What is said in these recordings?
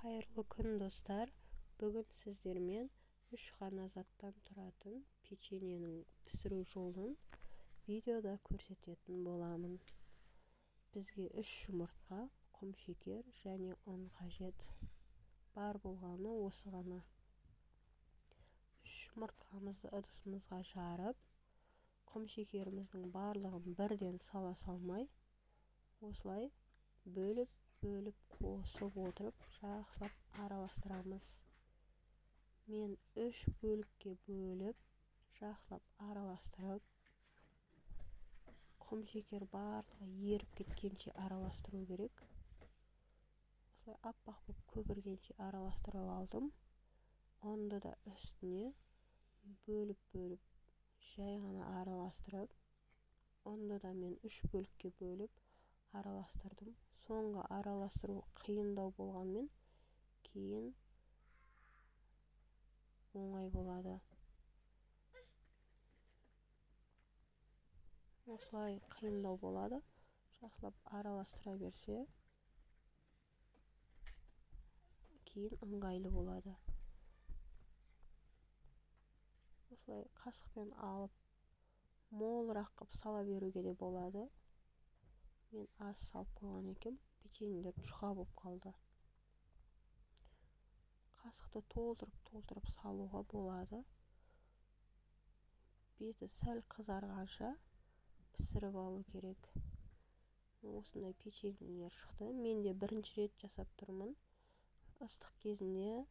Қайырлы күн достар. Бүгін сіздермен 3 ғана заттан тұратын печеньенің пісіру жолын видеода көрсететін боламын. Бізге 3 жұмыртқа, құмшекер және ұн қажет. Бар болғаны осы ғана. 3 жұмыртқамызды ыдысымызға жарып, құмшекеріміздің барлығын бірден сала салмай, осылай бөліп қосып отырып жақсылап араластырамыз. Мен 3 бөлікке бөліп жақсылап араластырып, құмшекер барлығы еріп кеткенше араластыру керек. Осылай аппақ болып көпіргенше араластырып алдым. Онды да үстіне бөліп жай ғана араластырып, онды да мен 3 бөлікке бөліп араластырдым. Соңғы араластыру қиындау болғанмен, кейін оңай болады. Осылай қиындау болады. Жақсылап араластыра берсе, кейін ыңғайлы болады. Осылай қасықпен алып, молырақ қып сала беруге де болады. Мен аз салып қойған екем, печеньелер жұқа болып қалды. Қасықты толтырып салуға болады. Беті сәл қызарғанша пісіріп алу керек. Осындай печеньелер шықты. Мен де бірінші рет жасап тұрмын. Ыстық кезінде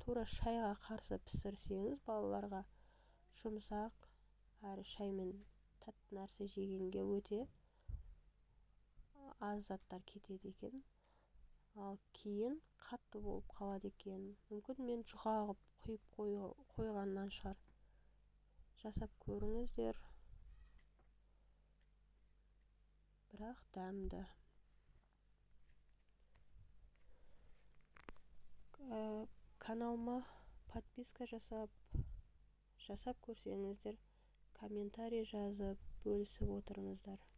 тура шайға қарсы пісірсеңіз, балаларға жұмсақ әрі шаймен тәтті нәрсе жегенге өте аз заттар кетеді екен. Ал кейін қатты болып қалады екен. Мүмкін мен жұқа қылып құйып қойғаннан шығар. Жасап көріңіздер. Бірақ дәмді. Каналыма подписка жасап көрсеңіздер, комментарий жазып бөлісіп отырыңыздар.